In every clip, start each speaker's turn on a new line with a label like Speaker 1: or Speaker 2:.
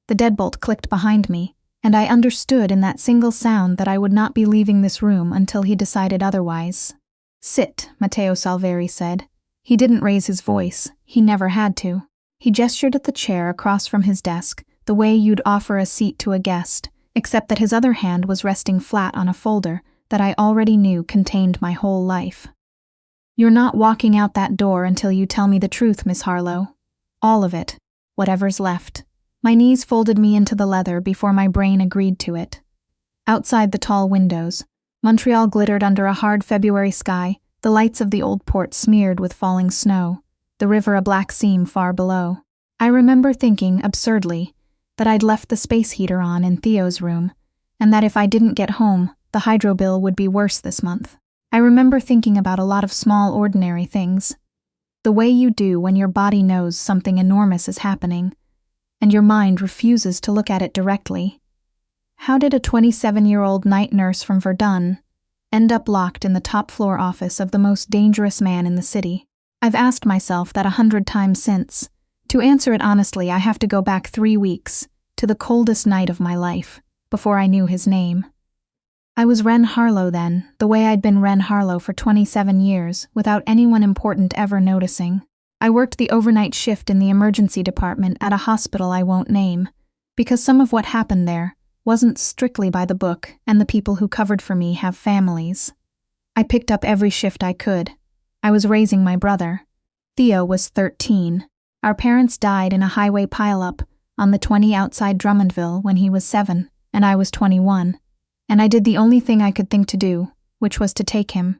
Speaker 1: The deadbolt clicked behind me, and I understood in that single sound that I would not be leaving this room until he decided otherwise. "Sit," Matteo Salveri said. He didn't raise his voice. He never had to. He gestured at the chair across from his desk, the way you'd offer a seat to a guest, except that his other hand was resting flat on a folder that I already knew contained my whole life. "You're not walking out that door until you tell me the truth, Miss Harlow. All of it. Whatever's left." My knees folded me into the leather before my brain agreed to it. Outside the tall windows, Montreal glittered under a hard February sky, the lights of the old port smeared with falling snow, the river a black seam far below. I remember thinking, absurdly, that I'd left the space heater on in Theo's room, and that if I didn't get home, the hydro bill would be worse this month. I remember thinking about a lot of small, ordinary things. The way you do when your body knows something enormous is happening, and your mind refuses to look at it directly. How did a 27-year-old night nurse from Verdun end up locked in the top-floor office of the most dangerous man in the city? I've asked myself that 100 times since. To answer it honestly, I have to go back 3 weeks, to the coldest night of my life, before I knew his name. I was Wren Harlow then, the way I'd been Wren Harlow for 27 years, without anyone important ever noticing. I worked the overnight shift in the emergency department at a hospital I won't name, because some of what happened there wasn't strictly by the book, and the people who covered for me have families. I picked up every shift I could. I was raising my brother. Theo was 13. Our parents died in a highway pileup on the 20 outside Drummondville when he was 7, and I was 21. And I did the only thing I could think to do, which was to take him.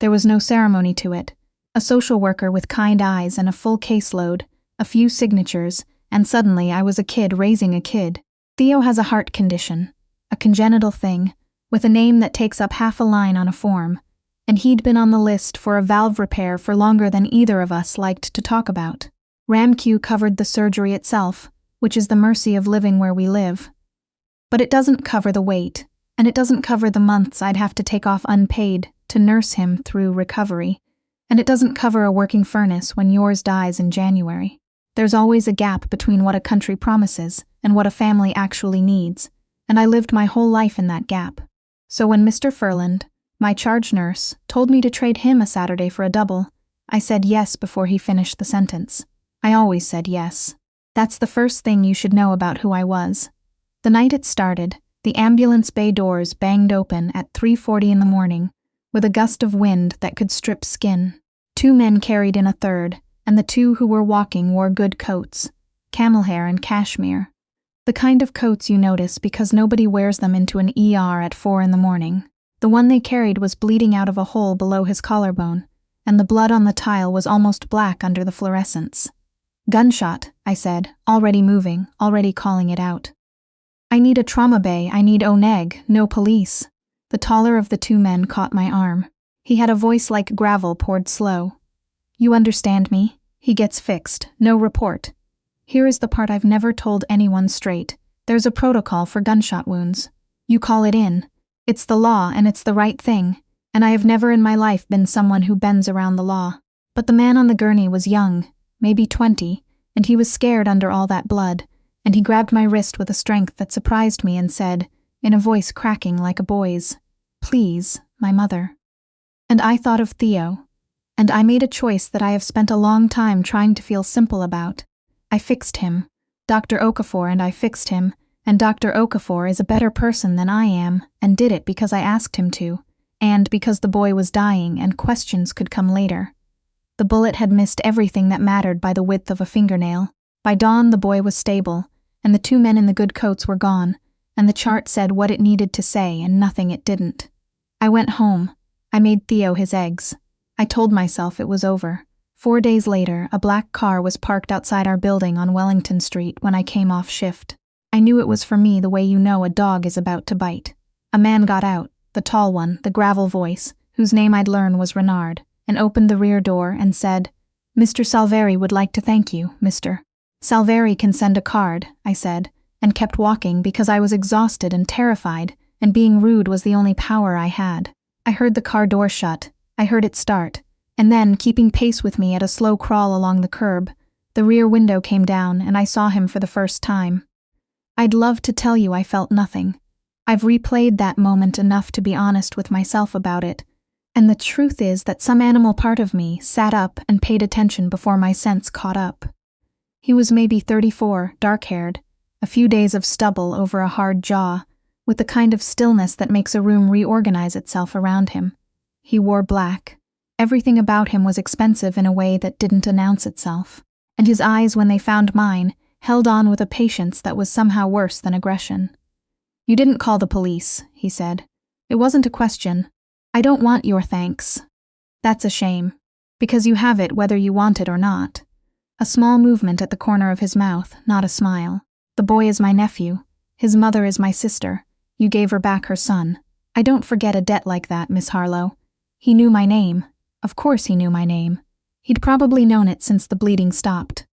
Speaker 1: There was no ceremony to it. A social worker with kind eyes and a full caseload, a few signatures, and suddenly I was a kid raising a kid. Theo has a heart condition, a congenital thing, with a name that takes up half a line on a form, and he'd been on the list for a valve repair for longer than either of us liked to talk about. RAMQ covered the surgery itself, which is the mercy of living where we live. But it doesn't cover the wait, and it doesn't cover the months I'd have to take off unpaid to nurse him through recovery, and it doesn't cover a working furnace when yours dies in January. There's always a gap between what a country promises and what a family actually needs, and I lived my whole life in that gap. So when Mr. Furland, my charge nurse, told me to trade him a Saturday for a double, I said yes before he finished the sentence. I always said yes. That's the first thing you should know about who I was. The night it started, the ambulance bay doors banged open at 3:40 in the morning, with a gust of wind that could strip skin. 2 men carried in a third, and the 2 who were walking wore good coats, camel hair and cashmere. The kind of coats you notice because nobody wears them into an ER at 4 in the morning. The one they carried was bleeding out of a hole below his collarbone, and the blood on the tile was almost black under the fluorescence. "Gunshot," I said, already moving, already calling it out. "I need a trauma bay, I need ONEG, no police." The taller of the 2 men caught my arm. He had a voice like gravel poured slow. "You understand me? He gets fixed, no report. Here is the part I've never told anyone straight. There's a protocol for gunshot wounds. You call it in. It's the law and it's the right thing, and I have never in my life been someone who bends around the law. But the man on the gurney was young, maybe 20, and he was scared under all that blood, and he grabbed my wrist with a strength that surprised me and said, in a voice cracking like a boy's, "Please, my mother." And I thought of Theo, and I made a choice that I have spent a long time trying to feel simple about. I fixed him. Dr. Okafor and I fixed him, and Dr. Okafor is a better person than I am, and did it because I asked him to, and because the boy was dying and questions could come later. The bullet had missed everything that mattered by the width of a fingernail. By dawn the boy was stable, and the 2 men in the good coats were gone, and the chart said what it needed to say and nothing it didn't. I went home. I made Theo his eggs. I told myself it was over. 4 days later, a black car was parked outside our building on Wellington Street when I came off shift. I knew it was for me the way you know a dog is about to bite. A man got out, the tall one, the gravel voice, whose name I'd learned was Renard, and opened the rear door and said, "Mr. Salveri would like to thank you, Mr. Salveri can send a card," I said, and kept walking because I was exhausted and terrified, and being rude was the only power I had. I heard the car door shut. I heard it start. And then, keeping pace with me at a slow crawl along the curb, the rear window came down and I saw him for the first time. I'd love to tell you I felt nothing. I've replayed that moment enough to be honest with myself about it, and the truth is that some animal part of me sat up and paid attention before my sense caught up. He was maybe 34, dark-haired, a few days of stubble over a hard jaw, with the kind of stillness that makes a room reorganize itself around him. He wore black. Everything about him was expensive in a way that didn't announce itself, and his eyes, when they found mine, held on with a patience that was somehow worse than aggression. "You didn't call the police," he said. "It wasn't a question. I don't want your thanks. That's a shame, because you have it whether you want it or not." A small movement at the corner of his mouth, not a smile. "The boy is my nephew. His mother is my sister. You gave her back her son. I don't forget a debt like that, Miss Harlow. He knew my name. Of course he knew my name. He'd probably known it since the bleeding stopped.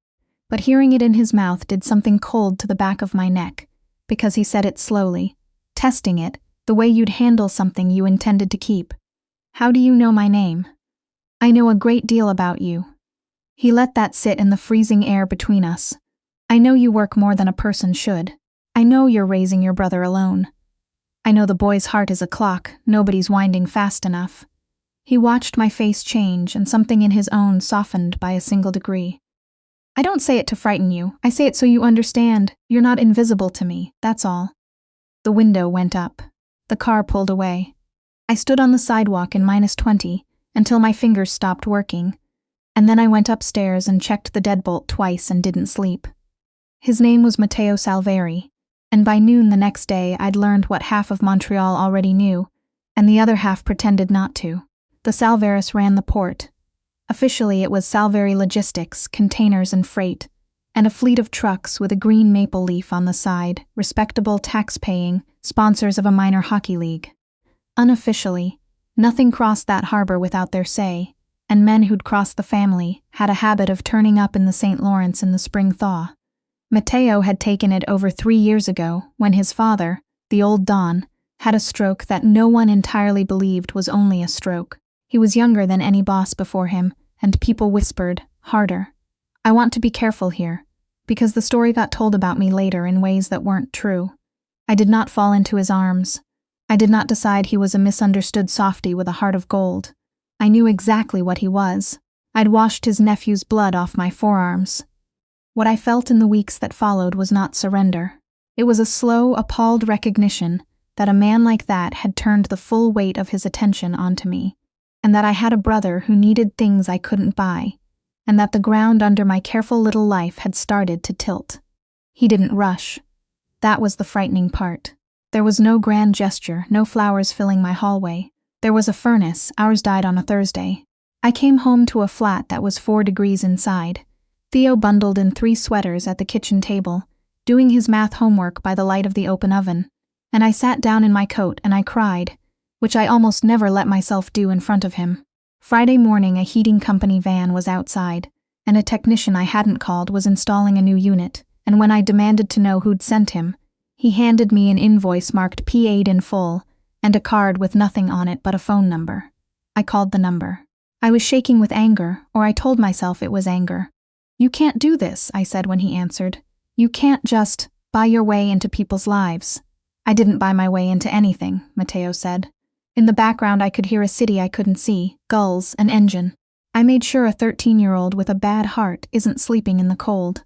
Speaker 1: But hearing it in his mouth did something cold to the back of my neck, because he said it slowly, testing it, the way you'd handle something you intended to keep. How do you know my name? I know a great deal about you." He let that sit in the freezing air between us. "I know you work more than a person should. I know you're raising your brother alone. I know the boy's heart is a clock, nobody's winding fast enough." He watched my face change, and something in his own softened by a single degree. "I don't say it to frighten you. I say it so you understand. You're not invisible to me, that's all." The window went up. The car pulled away. I stood on the sidewalk in -20 until my fingers stopped working, and then I went upstairs and checked the deadbolt twice and didn't sleep. His name was Matteo Salveri, and by noon the next day I'd learned what half of Montreal already knew, and the other half pretended not to. The Salveris ran the port. Officially it was Salveri Logistics, containers and freight, and a fleet of trucks with a green maple leaf on the side, respectable, tax-paying, sponsors of a minor hockey league. Unofficially, nothing crossed that harbor without their say, and men who'd crossed the family had a habit of turning up in the St. Lawrence in the spring thaw. Matteo had taken it over 3 years ago when his father, the old Don, had a stroke that no one entirely believed was only a stroke. He was younger than any boss before him, and people whispered, harder. I want to be careful here, because the story got told about me later in ways that weren't true. I did not fall into his arms. I did not decide he was a misunderstood softy with a heart of gold. I knew exactly what he was. I'd washed his nephew's blood off my forearms. What I felt in the weeks that followed was not surrender. It was a slow, appalled recognition that a man like that had turned the full weight of his attention onto me, and that I had a brother who needed things I couldn't buy, and that the ground under my careful little life had started to tilt. He didn't rush. That was the frightening part. There was no grand gesture, no flowers filling my hallway. There was a furnace. Ours died on a Thursday. I came home to a flat that was 4 degrees inside. Theo bundled in 3 sweaters at the kitchen table, doing his math homework by the light of the open oven, and I sat down in my coat and I cried, which I almost never let myself do in front of him. Friday morning, a heating company van was outside, and a technician I hadn't called was installing a new unit, and when I demanded to know who'd sent him, he handed me an invoice marked P8 in full, and a card with nothing on it but a phone number. I called the number. I was shaking with anger, or I told myself it was anger. "You can't do this," I said when he answered. "You can't just buy your way into people's lives." "I didn't buy my way into anything," Matteo said. In the background I could hear a city I couldn't see, gulls, an engine. I made sure a 13-year-old with a bad heart isn't sleeping in the cold.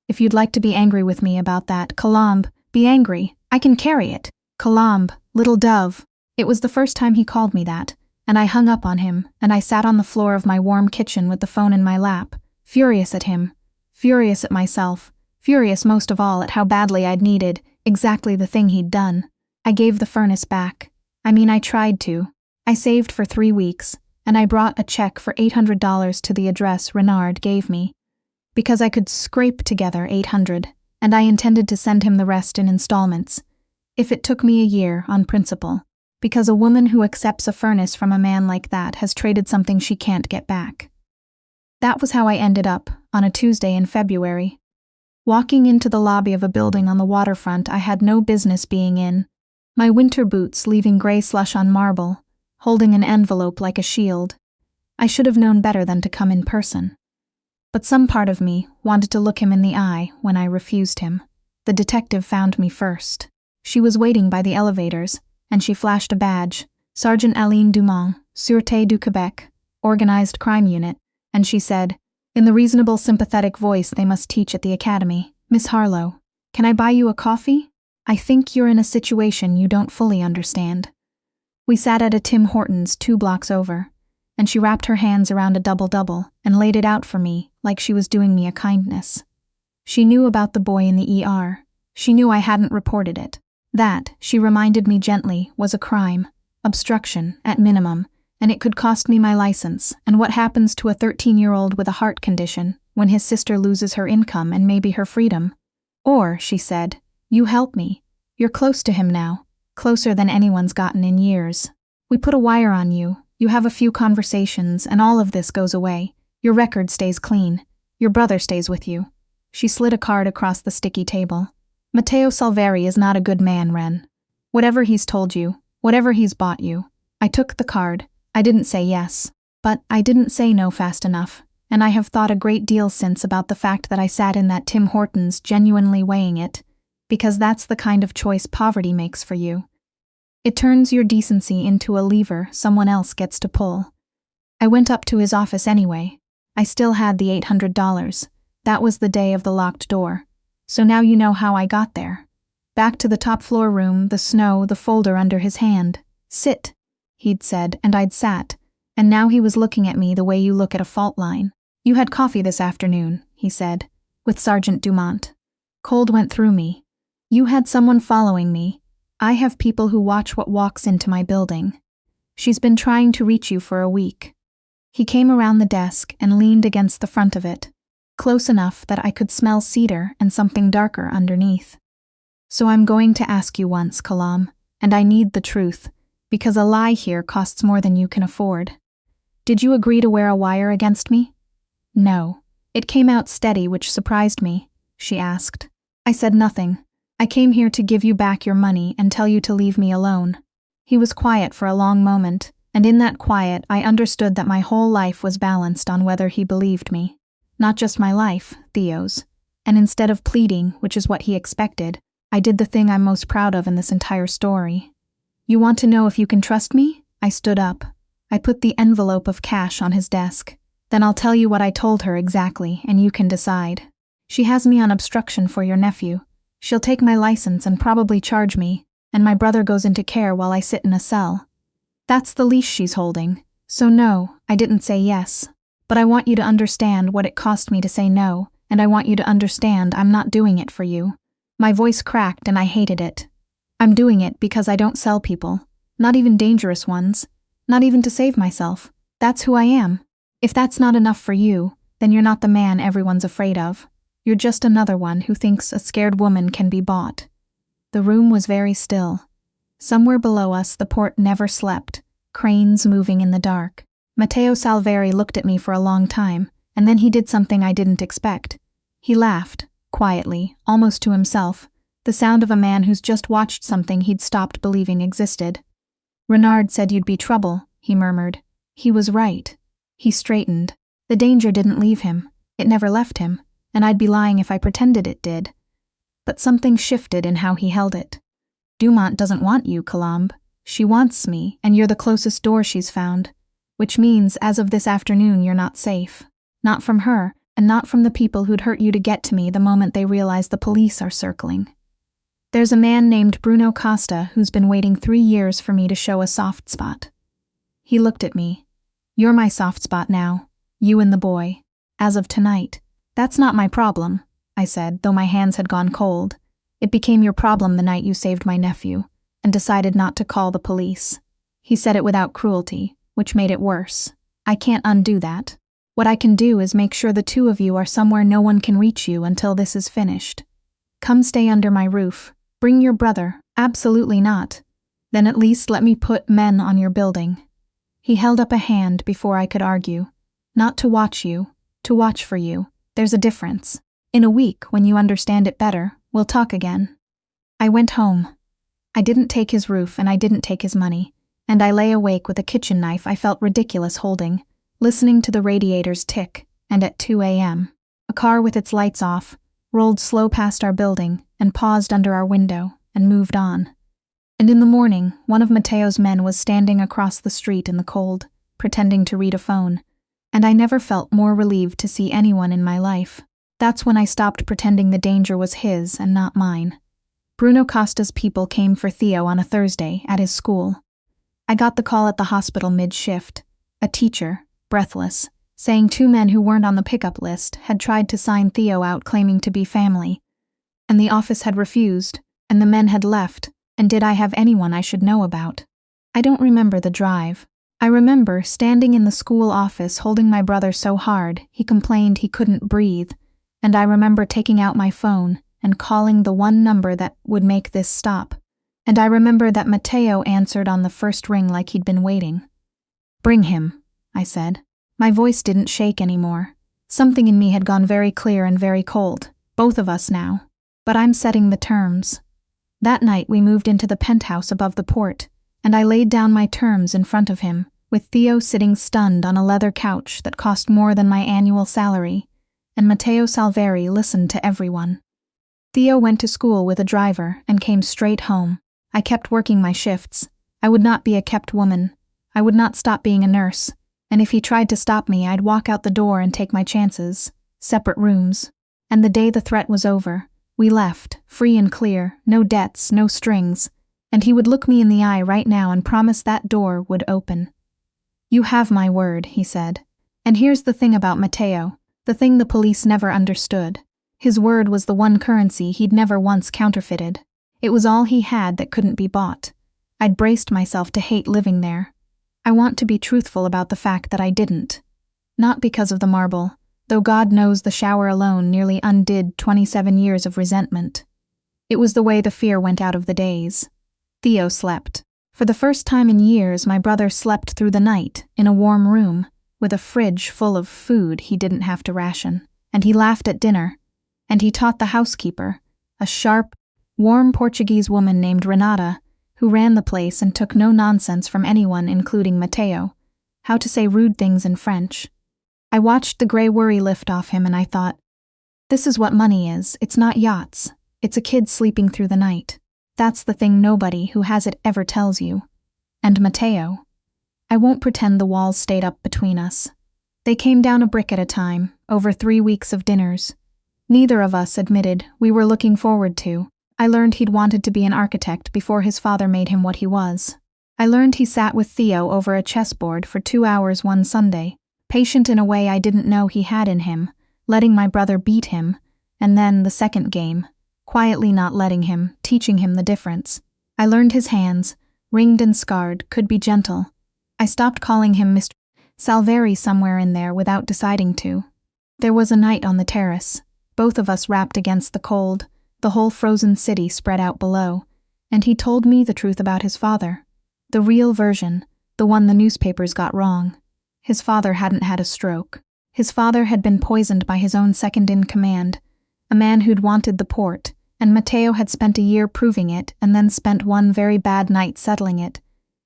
Speaker 1: "If you'd like to be angry with me about that, Colombe, be angry. I can carry it. Colombe, little dove." It was the first time he called me that, and I hung up on him, and I sat on the floor of my warm kitchen with the phone in my lap, furious at him, furious at myself, furious most of all at how badly I'd needed exactly the thing he'd done. I gave the furnace back. I tried to. I saved for 3 weeks, and I brought a check for $800 to the address Renard gave me, because I could scrape together $800, and I intended to send him the rest in installments, if it took me a year on principle, because a woman who accepts a furnace from a man like that has traded something she can't get back. That was how I ended up, on a Tuesday in February, walking into the lobby of a building on the waterfront I had no business being in, my winter boots leaving gray slush on marble, holding an envelope like a shield. I should have known better than to come in person. But some part of me wanted to look him in the eye when I refused him. The detective found me first. She was waiting by the elevators, and she flashed a badge, Sergeant Aline Dumont, Sûreté du Québec, Organized Crime Unit, and she said, in the reasonable, sympathetic voice they must teach at the academy, Miss Harlow, can I buy you a coffee? I think you're in a situation you don't fully understand. We sat at a Tim Hortons 2 blocks over, and she wrapped her hands around a double-double and laid it out for me like she was doing me a kindness. She knew about the boy in the ER. She knew I hadn't reported it. That, she reminded me gently, was a crime, obstruction, at minimum, and it could cost me my license, and what happens to a 13-year-old with a heart condition when his sister loses her income and maybe her freedom. Or, she said, you help me. You're close to him now, closer than anyone's gotten in years. We put a wire on you, you have a few conversations, and all of this goes away. Your record stays clean. Your brother stays with you. She slid a card across the sticky table. Matteo Salveri is not a good man, Ren. Whatever he's told you, whatever he's bought you. I took the card. I didn't say yes, but I didn't say no fast enough, and I have thought a great deal since about the fact that I sat in that Tim Hortons genuinely weighing it, because that's the kind of choice poverty makes for you. It turns your decency into a lever someone else gets to pull. I went up to his office anyway. I still had the $800. That was the day of the locked door. So now you know how I got there. Back to the top floor room, the snow, the folder under his hand. Sit, he'd said, and I'd sat, and now he was looking at me the way you look at a fault line. You had coffee this afternoon, he said, with Sergeant Dumont. Cold went through me. You had someone following me. I have people who watch what walks into my building. She's been trying to reach you for a week. He came around the desk and leaned against the front of it, close enough that I could smell cedar and something darker underneath. So I'm going to ask you once, Kalam, and I need the truth, because a lie here costs more than you can afford. Did you agree to wear a wire against me? No. It came out steady, which surprised me, she asked. I said nothing. I came here to give you back your money and tell you to leave me alone. He was quiet for a long moment, and in that quiet I understood that my whole life was balanced on whether he believed me. Not just my life, Theo's. And instead of pleading, which is what he expected, I did the thing I'm most proud of in this entire story. You want to know if you can trust me? I stood up. I put the envelope of cash on his desk. Then I'll tell you what I told her exactly, and you can decide. She has me on obstruction for your nephew. She'll take my license and probably charge me, and my brother goes into care while I sit in a cell. That's the leash she's holding. So no, I didn't say yes. But I want you to understand what it cost me to say no, and I want you to understand I'm not doing it for you. My voice cracked and I hated it. I'm doing it because I don't sell people, not even dangerous ones, not even to save myself. That's who I am. If that's not enough for you, then you're not the man everyone's afraid of. You're just another one who thinks a scared woman can be bought. The room was very still. Somewhere below us the port never slept, cranes moving in the dark. Matteo Salveri looked at me for a long time, and then he did something I didn't expect. He laughed, quietly, almost to himself, the sound of a man who's just watched something he'd stopped believing existed. Renard said you'd be trouble, he murmured. He was right. He straightened. The danger didn't leave him. It never left him, and I'd be lying if I pretended it did. But something shifted in how he held it. Dumont doesn't want you, Colombe. She wants me, and you're the closest door she's found. Which means, as of this afternoon, you're not safe. Not from her, and not from the people who'd hurt you to get to me the moment they realize the police are circling. There's a man named Bruno Costa who's been waiting 3 years for me to show a soft spot. He looked at me. You're my soft spot now. You and the boy. As of tonight. That's not my problem, I said, though my hands had gone cold. It became your problem the night you saved my nephew, and decided not to call the police. He said it without cruelty, which made it worse. I can't undo that. What I can do is make sure the two of you are somewhere no one can reach you until this is finished. Come stay under my roof. Bring your brother. Absolutely not. Then at least let me put men on your building. He held up a hand before I could argue. Not to watch you, to watch for you. There's a difference. In a week, when you understand it better, we'll talk again. I went home. I didn't take his roof and I didn't take his money, and I lay awake with a kitchen knife I felt ridiculous holding, listening to the radiators tick, and at 2 a.m. A car with its lights off, rolled slow past our building, and paused under our window, and moved on. And in the morning, one of Mateo's men was standing across the street in the cold, pretending to read a phone, and I never felt more relieved to see anyone in my life. That's when I stopped pretending the danger was his and not mine. Bruno Costa's people came for Theo on a Thursday at his school. I got the call at the hospital mid-shift. A teacher, breathless, saying 2 men who weren't on the pickup list had tried to sign Theo out claiming to be family, and the office had refused, and the men had left, and did I have anyone I should know about? I don't remember the drive. I remember standing in the school office holding my brother so hard he complained he couldn't breathe, and I remember taking out my phone and calling the one number that would make this stop, and I remember that Mateo answered on the first ring like he'd been waiting. "Bring him," I said. My voice didn't shake anymore. Something in me had gone very clear and very cold, both of us now. But I'm setting the terms. That night we moved into the penthouse above the port, and I laid down my terms in front of him, with Theo sitting stunned on a leather couch that cost more than my annual salary, and Matteo Salveri listened to everyone. Theo went to school with a driver and came straight home. I kept working my shifts. I would not be a kept woman. I would not stop being a nurse, and if he tried to stop me, I'd walk out the door and take my chances. Separate rooms. And the day the threat was over, we left, free and clear, no debts, no strings, and he would look me in the eye right now and promise that door would open. "You have my word," he said. And here's the thing about Matteo, the thing the police never understood. His word was the one currency he'd never once counterfeited. It was all he had that couldn't be bought. I'd braced myself to hate living there. I want to be truthful about the fact that I didn't. Not because of the marble, though God knows the shower alone nearly undid 27 years of resentment. It was the way the fear went out of the days. Theo slept. For the first time in years, my brother slept through the night, in a warm room, with a fridge full of food he didn't have to ration, and he laughed at dinner. And he taught the housekeeper, a sharp, warm Portuguese woman named Renata, who ran the place and took no nonsense from anyone, including Matteo, how to say rude things in French. I watched the gray worry lift off him and I thought, this is what money is. It's not yachts. It's a kid sleeping through the night. That's the thing nobody who has it ever tells you. And Matteo. I won't pretend the walls stayed up between us. They came down a brick at a time, over 3 weeks of dinners. Neither of us admitted we were looking forward to. I learned he'd wanted to be an architect before his father made him what he was. I learned he sat with Theo over a chessboard for 2 hours one Sunday, patient in a way I didn't know he had in him, letting my brother beat him, and then the second game, quietly not letting him, teaching him the difference. I learned his hands, ringed and scarred, could be gentle. I stopped calling him Mr. Salveri somewhere in there without deciding to. There was a night on the terrace, both of us wrapped against the cold, the whole frozen city spread out below, and he told me the truth about his father. The real version, the one the newspapers got wrong. His father hadn't had a stroke. His father had been poisoned by his own second-in-command, a man who'd wanted the port, and Matteo had spent a year proving it and then spent one very bad night settling it,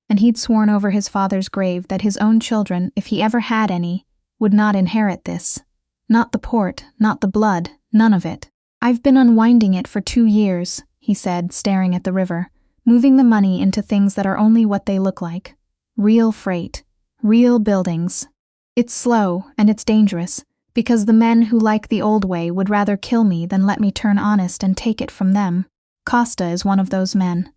Speaker 1: and he'd sworn over his father's grave that his own children, if he ever had any, would not inherit this. Not the port, not the blood, none of it. "I've been unwinding it for 2 years," he said, staring at the river, moving the money into things that are only what they look like. Real freight. Real buildings. It's slow, and it's dangerous, because the men who like the old way would rather kill me than let me turn honest and take it from them. Costa is one of those men.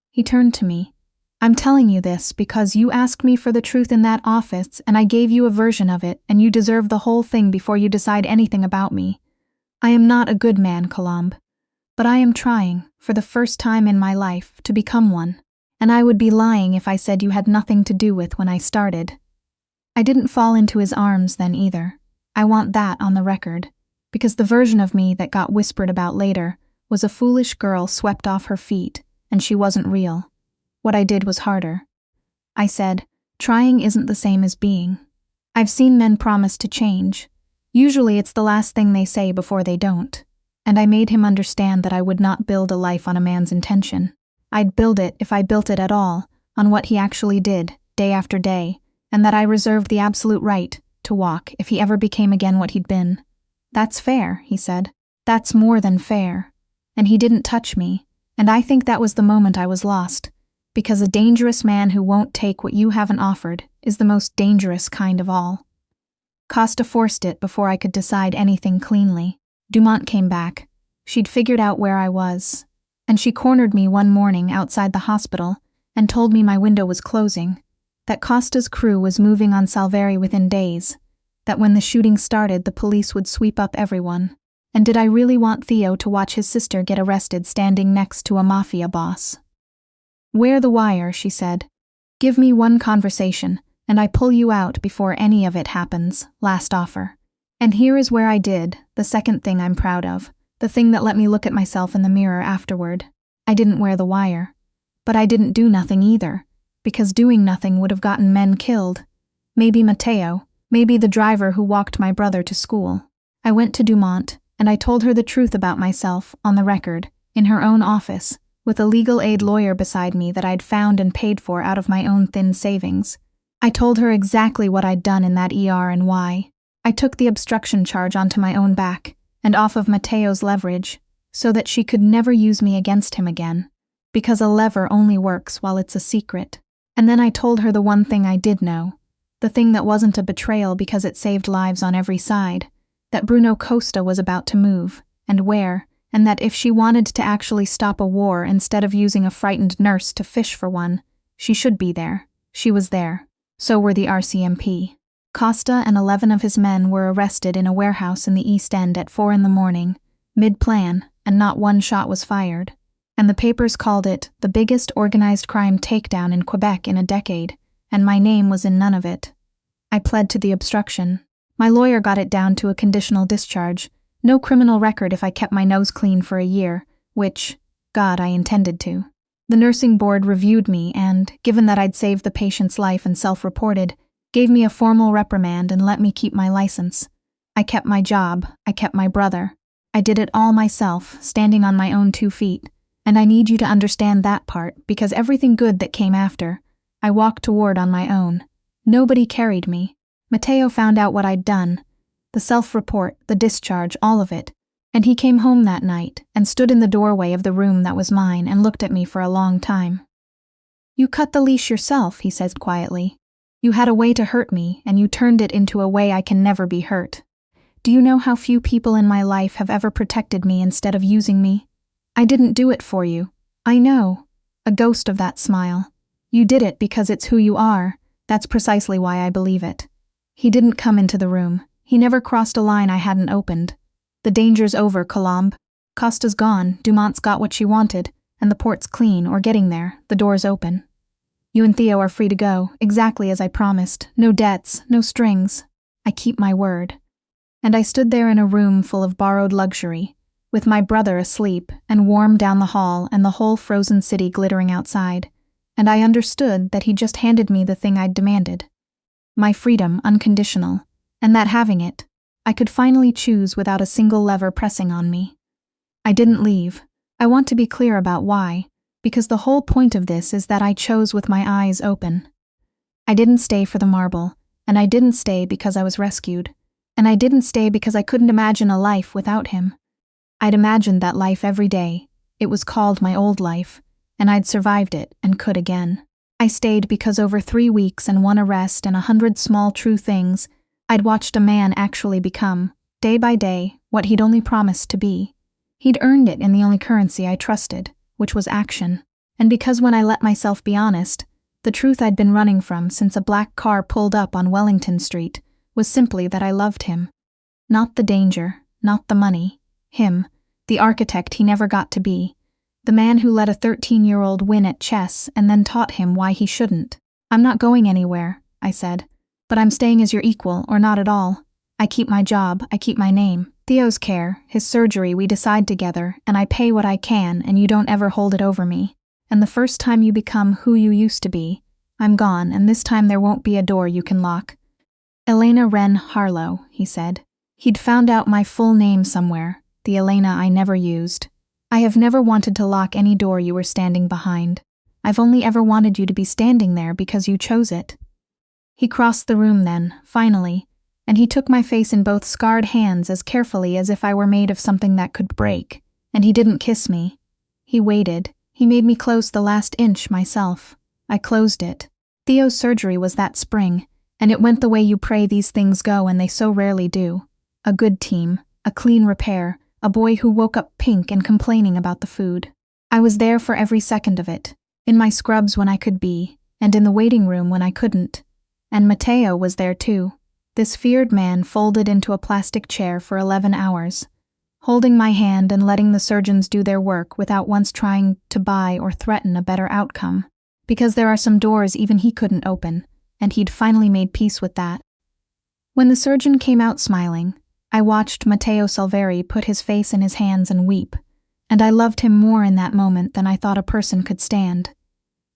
Speaker 1: He turned to me. "I'm telling you this because you asked me for the truth in that office, and I gave you a version of it, and you deserve the whole thing before you decide anything about me. I am not a good man, Colombe, but I am trying, for the first time in my life, to become one, and I would be lying if I said you had nothing to do with when I started." I didn't fall into his arms then either. I want that on the record, because the version of me that got whispered about later was a foolish girl swept off her feet, and she wasn't real. What I did was harder. I said, trying isn't the same as being. I've seen men promise to change. Usually it's the last thing they say before they don't. And I made him understand that I would not build a life on a man's intention. I'd build it, if I built it at all, on what he actually did, day after day, and that I reserved the absolute right to walk if he ever became again what he'd been. "That's fair," he said. That's more than fair. And he didn't touch me, and I think that was the moment I was lost, because a dangerous man who won't take what you haven't offered is the most dangerous kind of all. Costa forced it before I could decide anything cleanly. Dumont came back. She'd figured out where I was, and she cornered me one morning outside the hospital and told me my window was closing, that Costa's crew was moving on Salveri within days, that when the shooting started the police would sweep up everyone. And did I really want Theo to watch his sister get arrested standing next to a Mafia boss? "Wear the wire," she said. "Give me one conversation, and I pull you out before any of it happens. Last offer." And here is where I did, the second thing I'm proud of, the thing that let me look at myself in the mirror afterward. I didn't wear the wire. But I didn't do nothing either, because doing nothing would have gotten men killed. Maybe Matteo, maybe the driver who walked my brother to school. I went to Dumont, and I told her the truth about myself, on the record, in her own office, with a legal aid lawyer beside me that I'd found and paid for out of my own thin savings. I told her exactly what I'd done in that ER and why. I took the obstruction charge onto my own back, and off of Matteo's leverage, so that she could never use me against him again, because a lever only works while it's a secret. And then I told her the one thing I did know, the thing that wasn't a betrayal because it saved lives on every side, that Bruno Costa was about to move, and where, and that if she wanted to actually stop a war instead of using a frightened nurse to fish for one, she should be there. She was there. So were the RCMP. Costa and 11 of his men were arrested in a warehouse in the East End at 4 a.m, mid-plan, and not one shot was fired. And the papers called it the biggest organized crime takedown in Quebec in a decade, and my name was in none of it. I pled to the obstruction. My lawyer got it down to a conditional discharge, no criminal record if I kept my nose clean for a year, which, God, I intended to. The nursing board reviewed me and, given that I'd saved the patient's life and self-reported, gave me a formal reprimand and let me keep my license. I kept my job, I kept my brother. I did it all myself, standing on my own 2 feet, and I need you to understand that part because everything good that came after, I walked toward on my own. Nobody carried me. Matteo found out what I'd done, the self-report, the discharge, all of it, and he came home that night and stood in the doorway of the room that was mine and looked at me for a long time. "You cut the leash yourself," he said quietly. "You had a way to hurt me, and you turned it into a way I can never be hurt. Do you know how few people in my life have ever protected me instead of using me? I didn't do it for you. I know." A ghost of that smile. "You did it because it's who you are. That's precisely why I believe it." He didn't come into the room. He never crossed a line I hadn't opened. "The danger's over, Colombe. Costa's gone, Dumont's got what she wanted, and the port's clean, or getting there, the door's open. You and Theo are free to go, exactly as I promised. No debts, no strings. I keep my word." And I stood there in a room full of borrowed luxury, with my brother asleep, and warm down the hall and the whole frozen city glittering outside, and I understood that he just handed me the thing I'd demanded. My freedom, unconditional, and that having it, I could finally choose without a single lever pressing on me. I didn't leave. I want to be clear about why, because the whole point of this is that I chose with my eyes open. I didn't stay for the marble, and I didn't stay because I was rescued, and I didn't stay because I couldn't imagine a life without him. I'd imagined that life every day. It was called my old life, and I'd survived it and could again. I stayed because over 3 weeks and 1 arrest and 100 small true things, I'd watched a man actually become, day by day, what he'd only promised to be. He'd earned it in the only currency I trusted, which was action. And because when I let myself be honest, the truth I'd been running from since a black car pulled up on Wellington Street was simply that I loved him. Not the danger, not the money. Him, the architect he never got to be. The man who let a 13-year-old win at chess and then taught him why he shouldn't. "I'm not going anywhere," I said. "But I'm staying as your equal, or not at all. I keep my job, I keep my name. Theo's care, his surgery we decide together, and I pay what I can and you don't ever hold it over me. And the first time you become who you used to be, I'm gone and this time there won't be a door you can lock." "Elena Wren Harlow," he said. He'd found out my full name somewhere, the Elena I never used. "I have never wanted to lock any door you were standing behind. I've only ever wanted you to be standing there because you chose it." He crossed the room then, finally, and he took my face in both scarred hands as carefully as if I were made of something that could break. And he didn't kiss me. He waited. He made me close the last inch myself. I closed it. Theo's surgery was that spring, and it went the way you pray these things go, and they so rarely do. A good team, a clean repair, a boy who woke up pink and complaining about the food. I was there for every second of it, in my scrubs when I could be, and in the waiting room when I couldn't. And Matteo was there too, this feared man folded into a plastic chair for 11 hours, holding my hand and letting the surgeons do their work without once trying to buy or threaten a better outcome. Because there are some doors even he couldn't open, and he'd finally made peace with that. When the surgeon came out smiling, I watched Matteo Salveri put his face in his hands and weep, and I loved him more in that moment than I thought a person could stand.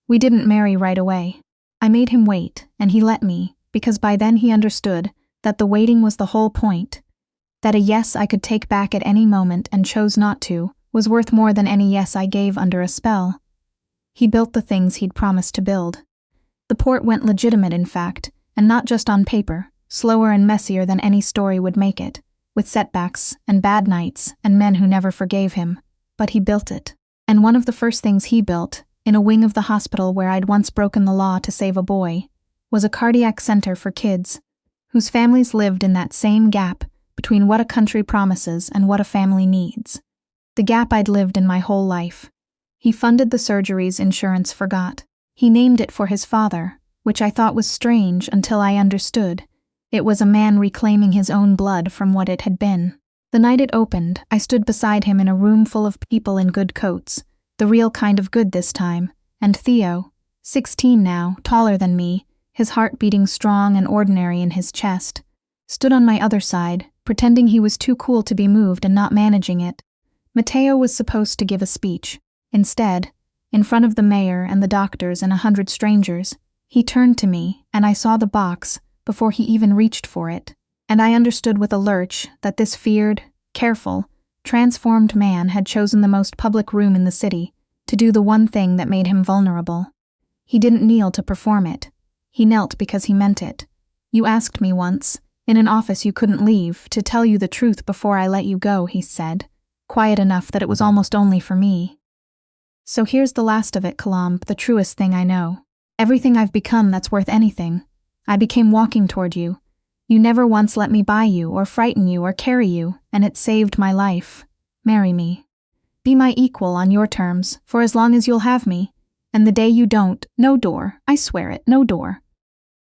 Speaker 1: We didn't marry right away. I made him wait, and he let me, because by then he understood that the waiting was the whole point, that a yes I could take back at any moment and chose not to was worth more than any yes I gave under a spell. He built the things he'd promised to build. The port went legitimate, in fact, and not just on paper, slower and messier than any story would make it, with setbacks and bad nights and men who never forgave him. But he built it. And one of the first things he built, in a wing of the hospital where I'd once broken the law to save a boy, was a cardiac center for kids, whose families lived in that same gap between what a country promises and what a family needs. The gap I'd lived in my whole life. He funded the surgeries insurance forgot. He named it for his father, which I thought was strange until I understood. It was a man reclaiming his own blood from what it had been. The night it opened, I stood beside him in a room full of people in good coats, the real kind of good this time, and Theo, 16 now, taller than me, his heart beating strong and ordinary in his chest, stood on my other side, pretending he was too cool to be moved and not managing it. Matteo was supposed to give a speech. Instead, in front of the mayor and the doctors and 100 strangers, he turned to me, and I saw the box before he even reached for it, and I understood with a lurch that this feared, careful, transformed man had chosen the most public room in the city to do the one thing that made him vulnerable. He didn't kneel to perform it. He knelt because he meant it. You asked me once, in an office you couldn't leave, to tell you the truth before I let you go, he said, quiet enough that it was almost only for me. So here's the last of it, Colombe, the truest thing I know. Everything I've become that's worth anything. I became walking toward you. You never once let me buy you or frighten you or carry you, and it saved my life. Marry me. Be my equal on your terms, for as long as you'll have me. And the day you don't, no door, I swear it, no door.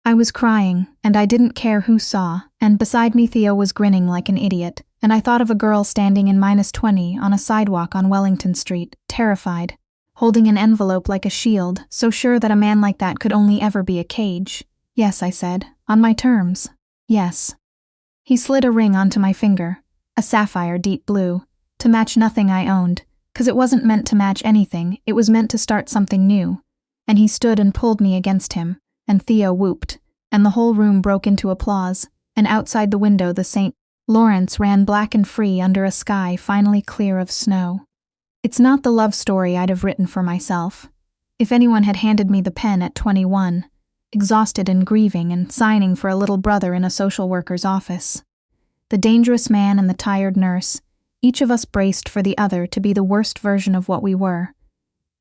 Speaker 1: I was crying, and I didn't care who saw, and beside me Theo was grinning like an idiot, and I thought of a girl standing in -20 on a sidewalk on Wellington Street, terrified, holding an envelope like a shield, so sure that a man like that could only ever be a cage. Yes, I said, on my terms. Yes. He slid a ring onto my finger, a sapphire deep blue, to match nothing I owned, 'cause it wasn't meant to match anything, it was meant to start something new. And he stood and pulled me against him, and Theo whooped, and the whole room broke into applause, and outside the window the St. Lawrence ran black and free under a sky finally clear of snow. It's not the love story I'd have written for myself. If anyone had handed me the pen at 21, exhausted and grieving and signing for a little brother in a social worker's office. The dangerous man and the tired nurse, each of us braced for the other to be the worst version of what we were,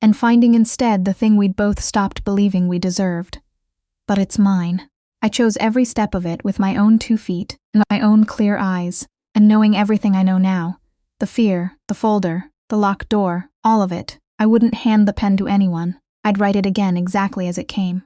Speaker 1: and finding instead the thing we'd both stopped believing we deserved. But it's mine. I chose every step of it with my own 2 feet and my own clear eyes, and knowing everything I know now, the fear, the folder, the locked door, all of it, I wouldn't hand the pen to anyone. I'd write it again exactly as it came.